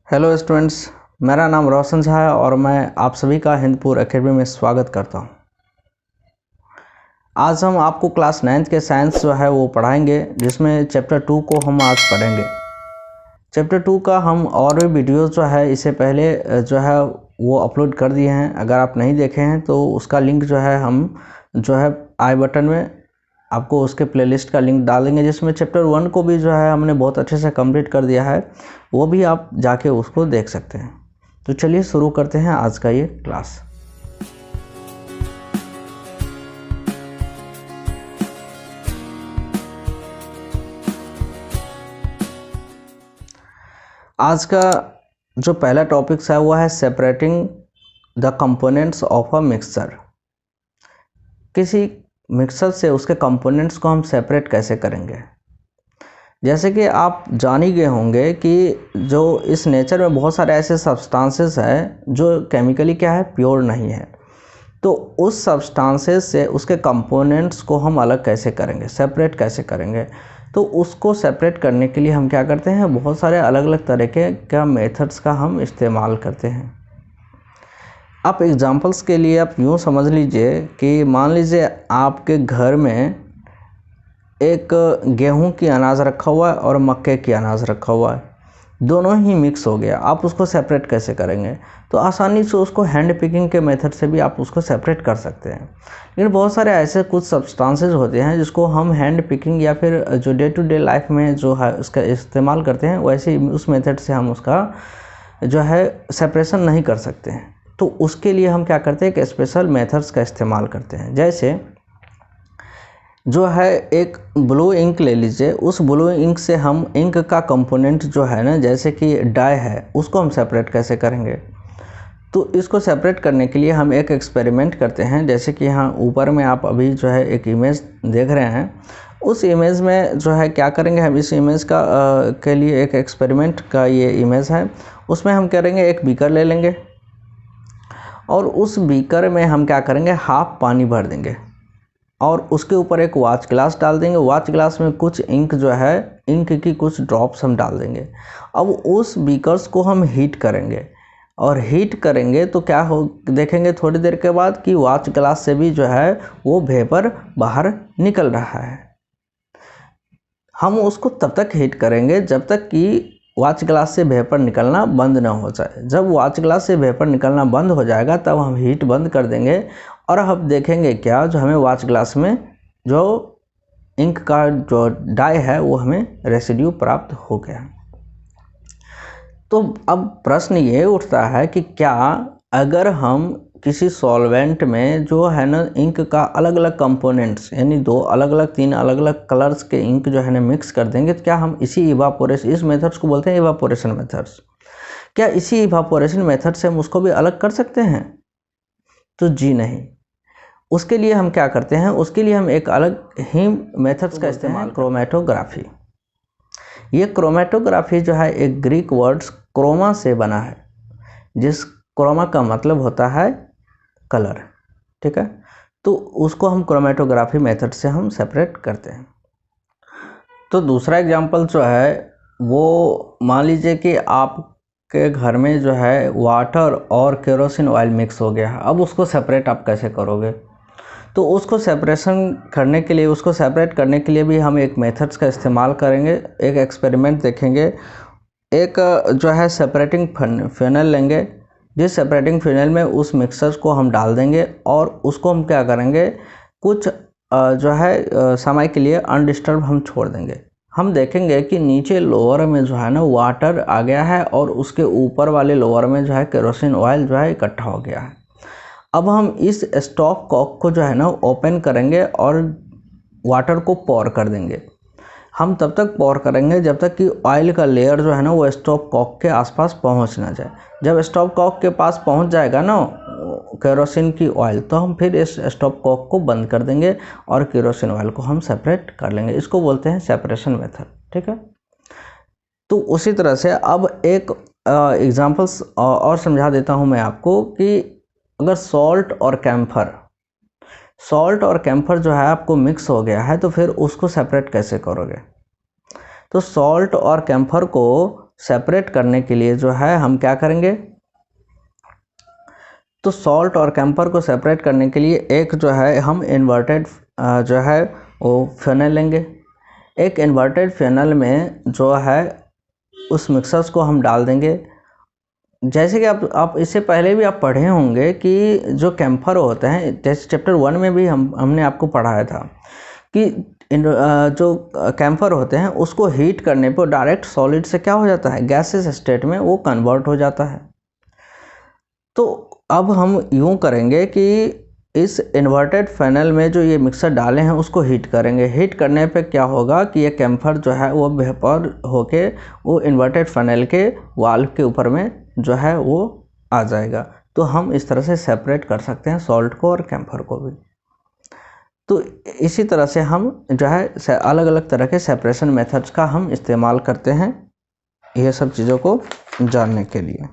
Hello students, मेरा नाम रोशन झा है और मैं आप सभी का हिंदपुर एकेडमी में स्वागत करता हूं। आज हम आपको क्लास 9th के साइंस जो है वो पढ़ाएंगे, जिसमें चैप्टर 2 को हम आज पढ़ेंगे। चैप्टर 2 का हम और भी वीडियोस जो है इससे पहले जो है वो अपलोड कर दिए हैं। अगर आप नहीं देखे हैं तो उसका लिंक जो है हम जो है आई बटन में आपको उसके प्लेलिस्ट का लिंक डाल देंगे, जिसमें चैप्टर 1 को भी जो है हमने बहुत अच्छे से कंप्लीट कर दिया है। वो भी आप जाके उसको देख सकते हैं। तो चलिए शुरू करते हैं आज का ये क्लास। आज का जो पहला टॉपिक है वो है separating the components of a mixture. किसी मिक्सर से उसके कंपोनेंट्स को हम सेपरेट कैसे करेंगे। जैसे कि आप जान ही गए होंगे कि जो इस नेचर में बहुत सारे ऐसे सब्सटेंसेस हैं जो केमिकली क्या है, प्योर नहीं है। तो उस सब्सटेंसेस से उसके कंपोनेंट्स को हम अलग कैसे करेंगे, सेपरेट कैसे करेंगे। तो उसको सेपरेट करने के लिए हम क्या करते हैं, बहुत सारे अलग अलग तरीके का मेथड्स का हम इस्तेमाल करते हैं। आप एग्जांपल्स के लिए आप यूँ समझ लीजिए कि मान लीजिए आपके घर में एक गेहूं की अनाज रखा हुआ है और मक्के की अनाज रखा हुआ है, दोनों ही मिक्स हो गया। आप उसको सेपरेट कैसे करेंगे? तो आसानी से उसको हैंड पिकिंग के मेथड से भी आप उसको सेपरेट कर सकते हैं। लेकिन बहुत सारे ऐसे कुछ सब्सटेंसेस होते हैं जिसको हम हैंड पिकिंग या फिर जो डे टू डे लाइफ में जो है उसका इस्तेमाल करते हैं, वैसे उस मेथड से हम उसका जो है सेपरेशन नहीं कर सकते हैं। तो उसके लिए हम क्या करते हैं, एक स्पेशल मेथड्स का इस्तेमाल करते हैं। जैसे जो है एक ब्लू इंक ले लीजिए, उस ब्लू इंक से हम इंक का कंपोनेंट जो है ना, जैसे कि डाई है, उसको हम सेपरेट कैसे करेंगे। तो इसको सेपरेट करने के लिए हम एक एक्सपेरिमेंट करते हैं। जैसे कि यहाँ ऊपर में आप अभी जो है एक इमेज देख रहे हैं, उस इमेज में जो है क्या करेंगे, हम इस इमेज का के लिए एक एक्सपेरिमेंट का ये इमेज है। उसमें हम करेंगे, एक बीकर ले लेंगे और उस बीकर में हम क्या करेंगे, हाफ पानी भर देंगे और उसके ऊपर एक वॉच ग्लास डाल देंगे। वॉच ग्लास में कुछ इंक जो है, इंक की कुछ ड्रॉप्स हम डाल देंगे। अब उस बीकर्स को हम हीट करेंगे और हीट करेंगे तो क्या हो, देखेंगे थोड़ी देर के बाद कि वॉच ग्लास से भी जो है वो वेपर बाहर निकल रहा है। हम उसको तब तक हीट करेंगे जब तक कि वॉच ग्लास से वेपर निकलना बंद ना हो जाए। जब वॉच ग्लास से वेपर निकलना बंद हो जाएगा तब हम हीट बंद कर देंगे और अब देखेंगे क्या, जो हमें वॉच ग्लास में जो इंक का जो डाई है वो हमें रेसिड्यू प्राप्त हो गया। तो अब प्रश्न ये उठता है कि क्या अगर हम किसी सॉल्वेंट में जो है ना इंक का अलग अलग कंपोनेंट्स, यानी दो अलग अलग, तीन अलग अलग कलर्स के इंक जो है ना मिक्स कर देंगे, तो क्या हम इसी इवापोरेशन, इस मेथड्स को बोलते हैं इवापोरेशन मेथड्स, क्या इसी इवापोरेशन मेथड से हम उसको भी अलग कर सकते हैं? तो जी नहीं। उसके लिए हम क्या करते हैं, उसके लिए हम एक अलग ही मेथड्स का इस्तेमाल, क्रोमेटोग्राफी। ये क्रोमेटोग्राफी जो है एक ग्रीक वर्ड्स क्रोमा से बना है, जिस क्रोमा का मतलब होता है कलर, ठीक है। तो उसको हम क्रोमेटोग्राफी मेथड से हम सेपरेट करते हैं। तो दूसरा एग्जांपल जो है वो मान लीजिए कि आपके घर में जो है वाटर और केरोसिन ऑयल मिक्स हो गया है। अब उसको सेपरेट आप कैसे करोगे? तो उसको सेपरेशन करने के लिए, उसको सेपरेट करने के लिए भी हम एक मेथड्स का इस्तेमाल करेंगे। एक एक्सपेरिमेंट देखेंगे। एक जो है सेपरेटिंग फेनल लेंगे, जिस सेपरेटिंग फेनल में उस मिक्सर को हम डाल देंगे और उसको हम क्या करेंगे, कुछ जो है समय के लिए अनडिस्टर्ब हम छोड़ देंगे। हम देखेंगे कि नीचे लोअर में जो है ना वाटर आ गया है और उसके ऊपर वाले लोअर में जो है केरोसिन ऑयल जो है इकट्ठा हो गया है। अब हम इस स्टॉप कॉक को जो है ना ओपन करेंगे और वाटर को पॉर कर देंगे। हम तब तक पॉर करेंगे जब तक कि ऑयल का लेयर जो है ना वो स्टॉप कॉक के आसपास पहुंच ना जाए। जब स्टॉप कॉक के पास पहुंच जाएगा ना केरोसिन की ऑयल, तो हम फिर इस स्टॉप कॉक को बंद कर देंगे और केरोसिन ऑयल को हम सेपरेट कर लेंगे। इसको बोलते हैं सेपरेशन मेथड, ठीक है। तो उसी तरह से अब एक एग्जांपल्स और समझा देता हूं मैं आपको कि अगर सॉल्ट और कैम्फर जो है आपको मिक्स हो गया है, तो फिर उसको सेपरेट कैसे करोगे। तो सॉल्ट और कैम्फर को सेपरेट करने के लिए जो है हम क्या करेंगे, तो सॉल्ट और कैम्फर को सेपरेट करने के लिए एक जो है हम इन्वर्टेड जो है वो फेनल लेंगे। एक इन्वर्टेड फेनल में जो है उस मिक्सर्स को हम डाल देंगे। जैसे कि आप इससे पहले भी आप पढ़े होंगे कि जो कैम्फर होते हैं, जैसे चैप्टर 1 में भी हमने आपको पढ़ाया था कि जो कैम्फर होते हैं उसको हीट करने पर डायरेक्ट सॉलिड से क्या हो जाता है, गैसेस स्टेट में वो कन्वर्ट हो जाता है। तो अब हम यूँ करेंगे कि इस इन्वर्टेड फैनल में जो ये मिक्सर डाले हैं उसको हीट करेंगे। हीट करने पे क्या होगा कि ये कैम्फर जो है वो वेपर होके वो इन्वर्टेड फैनल के वाल्व के ऊपर में जो है वो आ जाएगा। तो हम इस तरह से सेपरेट कर सकते हैं सॉल्ट को और कैम्फर को भी। तो इसी तरह से हम जो है अलग अलग तरह के सेपरेशन मेथड्स का हम इस्तेमाल करते हैं ये सब चीज़ों को जानने के लिए।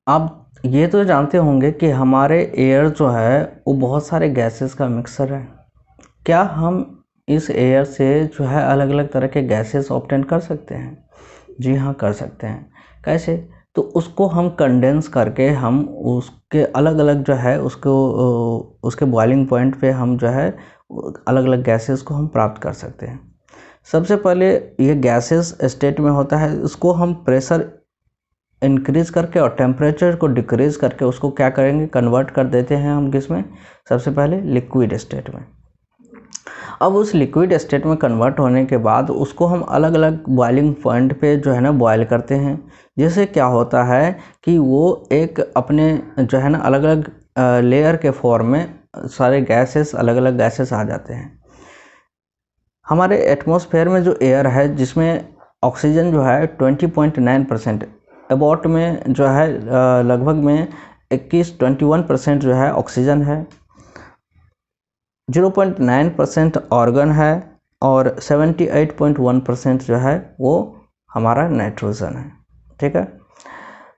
आप ये तो जानते होंगे कि हमारे एयर जो है वो बहुत सारे गैसेस का मिक्सर है। क्या हम इस एयर से जो है अलग अलग तरह के गैसेस ऑब्टेन कर सकते हैं? जी हाँ, कर सकते हैं। कैसे? तो उसको हम कंडेंस करके हम उसके अलग अलग जो है उसके बॉइलिंग पॉइंट पे हम जो है अलग अलग गैसेस को हम प्राप्त कर सकते हैं। सबसे पहले ये गैसेस स्टेट में होता है, उसको हम प्रेशर इंक्रीज करके और टेम्परेचर को डिक्रीज करके उसको क्या करेंगे, कन्वर्ट कर देते हैं हम किस में, सबसे पहले लिक्विड स्टेट में। अब उस लिक्विड स्टेट में कन्वर्ट होने के बाद उसको हम अलग अलग बॉइलिंग पॉइंट पे जो है ना बॉयल करते हैं। जिससे क्या होता है कि वो एक अपने जो है ना अलग अलग लेयर के फॉर्म में सारे गैसेस, अलग अलग गैसेस आ जाते हैं। हमारे एटमॉस्फेयर में जो एयर है जिसमें ऑक्सीजन जो है 20.9% अबाउट में जो है लगभग में 21% जो है ऑक्सीजन है, 0.9% ऑर्गन है और 78.1% जो है वो हमारा नाइट्रोजन है। ठीक है,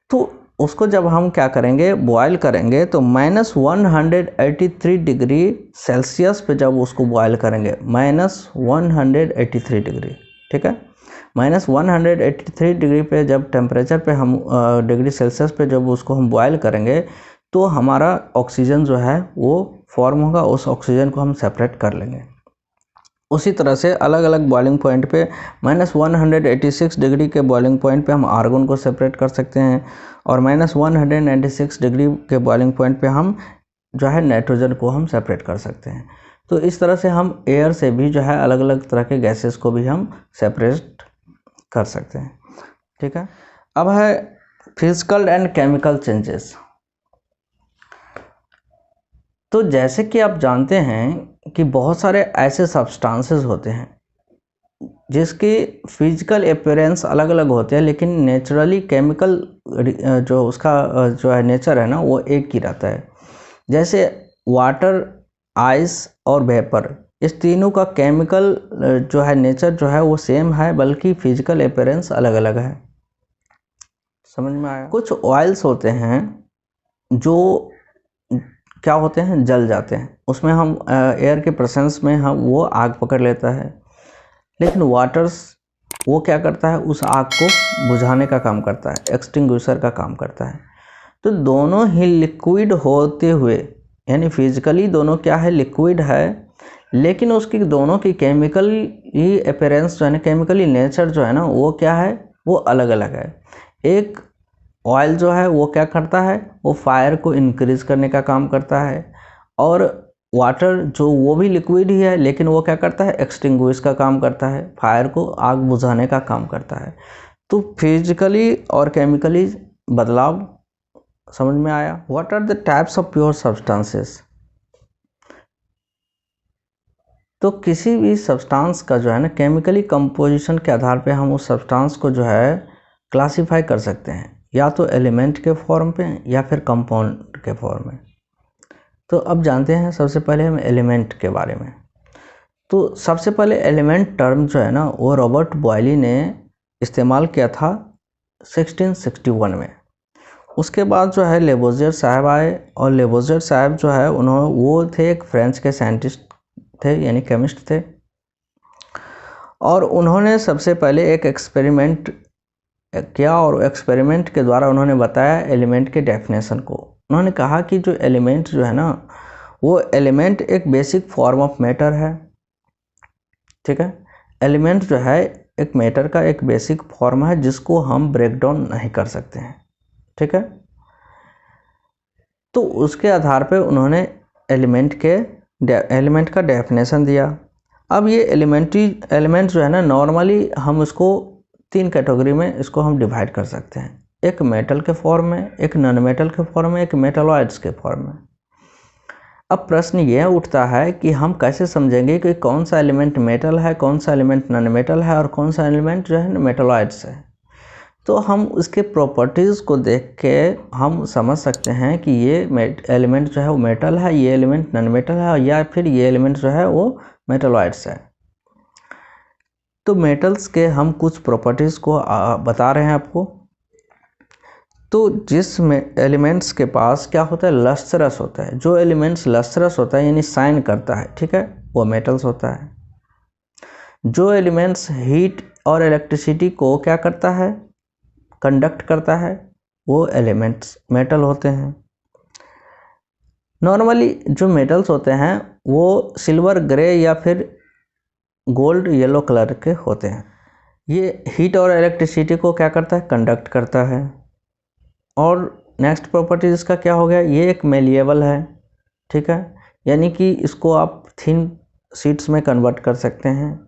तो उसको जब हम क्या करेंगे, बॉयल करेंगे तो -183 डिग्री सेल्सियस पे जब उसको बॉयल करेंगे, -183 डिग्री, ठीक है, -183 डिग्री पे जब टेम्परेचर पे हम डिग्री सेल्सियस पे जब उसको हम बॉयल करेंगे तो हमारा ऑक्सीजन जो है वो फॉर्म होगा। उस ऑक्सीजन को हम सेपरेट कर लेंगे। उसी तरह से अलग अलग बॉइलिंग पॉइंट पे -186 डिग्री के बॉइलिंग पॉइंट पे हम आर्गन को सेपरेट कर सकते हैं और -196 डिग्री के बॉइलिंग पॉइंट पे हम जो है नाइट्रोजन को हम सेपरेट कर सकते हैं। तो इस तरह से हम एयर से भी जो है अलग अलग तरह के गैसेस को भी हम सेपरेट कर सकते हैं। ठीक है, अब है फिजिकल एंड केमिकल चेंजेस। तो जैसे कि आप जानते हैं कि बहुत सारे ऐसे सब्सटेंसेस होते हैं जिसके फिजिकल अपीयरेंस अलग अलग होते हैं, लेकिन नेचुरली केमिकल जो उसका जो है नेचर है ना वो एक ही रहता है। जैसे वाटर, आइस और वेपर, इस तीनों का केमिकल जो है नेचर जो है वो सेम है, बल्कि फिजिकल अपीयरेंस अलग अलग है। समझ में आया? कुछ ऑयल्स होते हैं जो क्या होते हैं, जल जाते हैं, उसमें हम एयर के प्रेजेंस में हम वो आग पकड़ लेता है। लेकिन वाटर्स वो क्या करता है, उस आग को बुझाने का काम करता है, एक्सटिंग्विशर का काम करता है। तो दोनों ही लिक्विड होते हुए, यानी फिजिकली दोनों क्या है, लिक्विड है, लेकिन उसकी दोनों की केमिकली अपीयरेंस जो है ना, केमिकली नेचर जो है ना वो क्या है, वो अलग अलग है। एक ऑयल जो है वो क्या करता है, वो फायर को इंक्रीज करने का काम करता है, और वाटर जो वो भी लिक्विड ही है, लेकिन वो क्या करता है, एक्सटिंग्विश का काम करता है, फायर को आग बुझाने का काम करता है। तो फिजिकली और केमिकली बदलाव समझ में आया? What are the types of pure substances? तो किसी भी सब्सटेंस का जो है ना केमिकली कंपोजिशन के आधार पे हम उस सब्सटेंस को जो है क्लासीफाई कर सकते हैं, या तो एलिमेंट के फॉर्म पे या फिर कंपाउंड के फॉर्म में। तो अब जानते हैं सबसे पहले हम एलिमेंट के बारे में। तो सबसे पहले एलिमेंट टर्म जो है ना वो रॉबर्ट बॉयली ने इस्तेमाल किया था 1661 में। उसके बाद जो है लेबोजियर साहब आए, और लेबोजियर साहब जो है वो थे एक फ्रेंच के साइंटिस्ट थे, यानी केमिस्ट थे। और उन्होंने सबसे पहले एक एक्सपेरिमेंट किया और एक्सपेरिमेंट के द्वारा उन्होंने बताया एलिमेंट के डेफिनेशन को। उन्होंने कहा कि जो एलिमेंट जो है ना, वो एलिमेंट एक बेसिक फॉर्म ऑफ मैटर है। ठीक है, एलिमेंट जो है एक मैटर का एक बेसिक फॉर्म है जिसको हम ब्रेक डाउन नहीं कर सकते हैं। ठीक है, तो उसके आधार पे उन्होंने एलिमेंट का डेफिनेशन दिया। अब ये एलिमेंट जो है ना, नॉर्मली हम इसको 3 कैटेगरी में इसको हम डिवाइड कर सकते हैं। एक मेटल के फॉर्म में, एक नॉन मेटल के फॉर्म में, एक मेटलॉइड्स के फॉर्म में। अब प्रश्न ये उठता है कि हम कैसे समझेंगे कि कौन सा एलिमेंट मेटल है, कौन सा एलिमेंट नॉन मेटल है और कौन सा एलिमेंट जो है मेटलॉइड्स है। तो हम उसके प्रॉपर्टीज़ को देख के हम समझ सकते हैं कि ये एलिमेंट जो है वो मेटल है, ये एलिमेंट नॉन मेटल है, या फिर ये एलिमेंट जो है वो मेटलॉइड्स है। तो मेटल्स के हम कुछ प्रॉपर्टीज़ को बता रहे हैं आपको। तो जिस एलिमेंट्स के पास क्या होता है, लस्ट्रस होता है। जो एलिमेंट्स लस्ट्रस होता है यानी शाइन करता है, ठीक है, वो मेटल्स होता है। जो एलिमेंट्स हीट और इलेक्ट्रिसिटी को क्या करता है, कंडक्ट करता है, वो एलिमेंट्स मेटल होते हैं। नॉर्मली जो मेटल्स होते हैं वो सिल्वर ग्रे या फिर गोल्ड येलो कलर के होते हैं। ये हीट और इलेक्ट्रिसिटी को क्या करता है, कंडक्ट करता है। और नेक्स्ट प्रॉपर्टी इसका क्या हो गया, ये एक मेलिएबल है। ठीक है, यानी कि इसको आप थिन शीट्स में कन्वर्ट कर सकते हैं।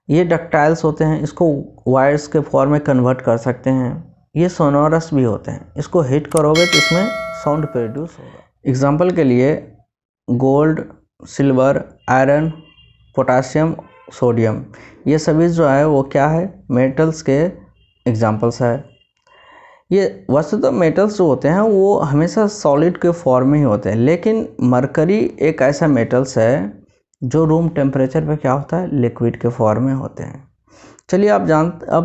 ये डक्टाइल्स होते हैं, इसको वायर्स के फॉर्म में कन्वर्ट कर सकते हैं। ये सोनोरस भी होते हैं, इसको हिट करोगे तो इसमें साउंड प्रोड्यूस होगा। एग्जाम्पल के लिए gold, silver, iron, potassium, sodium, ये सभी जो है वो क्या है, मेटल्स के एग्जाम्पल्स है। ये वस्तुतः मेटल्स जो होते हैं वो हमेशा सॉलिड के फॉर्म में ही होते हैं, लेकिन मरकरी एक ऐसा मेटल्स है जो रूम टेम्परेचर पे क्या होता है, लिक्विड के फॉर्म में होते हैं। चलिए अब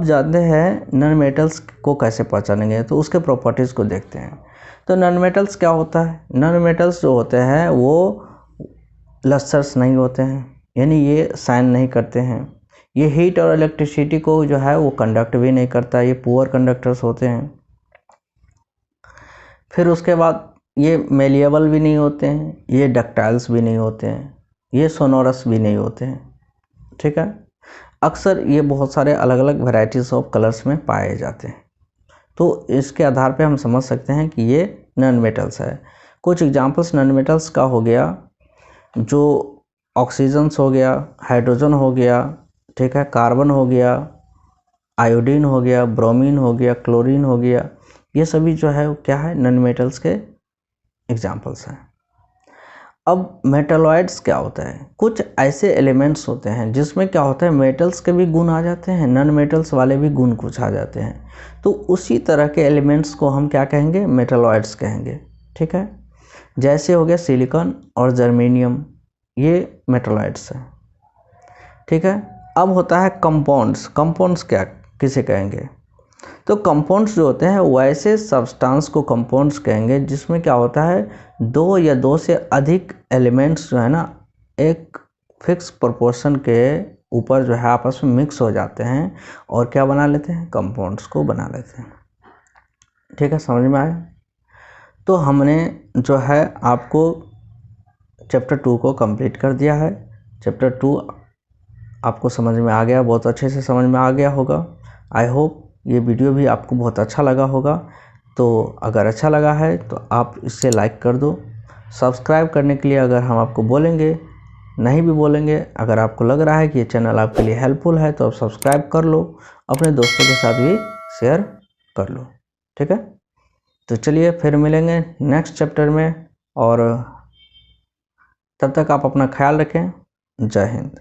जानते हैं नॉन मेटल्स को कैसे पहचानेंगे, तो उसके प्रॉपर्टीज़ को देखते हैं। तो नॉन मेटल्स क्या होता है, नॉन मेटल्स जो होते हैं वो लस्टर्स नहीं होते हैं, यानी ये शाइन नहीं करते हैं। ये हीट और इलेक्ट्रिसिटी को जो है वो कंडक्ट भी नहीं करता, ये पुअर कंडक्टर्स होते हैं। फिर उसके बाद ये मेलिएबल भी नहीं होते हैं, ये डक्टाइल्स भी नहीं होते हैं, ये सोनोरस भी नहीं होते हैं। ठीक है, अक्सर ये बहुत सारे अलग अलग वैरायटीज़ ऑफ कलर्स में पाए जाते हैं। तो इसके आधार पे हम समझ सकते हैं कि ये नॉन मेटल्स है। कुछ एग्जांपल्स नॉन मेटल्स का हो गया, जो ऑक्सीजन्स हो गया, हाइड्रोजन हो गया, ठीक है, कार्बन हो गया, आयोडीन हो गया, ब्रोमीन हो गया, क्लोरीन हो गया, ये सभी जो है क्या है, नॉन मेटल्स के एग्जांपल्स हैं। अब मेटलॉइड्स क्या होता है, कुछ ऐसे एलिमेंट्स होते हैं जिसमें क्या होता है, मेटल्स के भी गुण आ जाते हैं, नॉन मेटल्स वाले भी गुण कुछ आ जाते हैं। तो उसी तरह के एलिमेंट्स को हम क्या कहेंगे, मेटलॉइड्स कहेंगे। ठीक है, जैसे हो गया सिलिकॉन और जर्मेनियम, ये मेटलॉइड्स हैं। ठीक है, अब होता है कंपाउंड्स। कंपाउंड्स क्या किसे कहेंगे, तो कंपाउंड्स जो होते हैं वैसे सब्सटेंस को कंपाउंड्स कहेंगे जिसमें क्या होता है, 2 या 2 से अधिक एलिमेंट्स जो है ना एक फिक्स प्रोपोर्शन के ऊपर जो है आपस में मिक्स हो जाते हैं और क्या बना लेते हैं, कंपाउंड्स को बना लेते हैं। ठीक है, समझ में आया। तो हमने जो है आपको चैप्टर 2 को कंप्लीट कर दिया है। चैप्टर 2 आपको समझ में आ गया, बहुत अच्छे से समझ में आ गया होगा। आई होप ये वीडियो भी आपको बहुत अच्छा लगा होगा। तो अगर अच्छा लगा है तो आप इसे लाइक कर दो। सब्सक्राइब करने के लिए अगर हम आपको बोलेंगे, नहीं भी बोलेंगे, अगर आपको लग रहा है कि ये चैनल आपके लिए हेल्पफुल है तो आप सब्सक्राइब कर लो, अपने दोस्तों के साथ भी शेयर कर लो। ठीक है, तो चलिए फिर मिलेंगे नेक्स्ट चैप्टर में, और तब तक आप अपना ख्याल रखें। जय हिंद।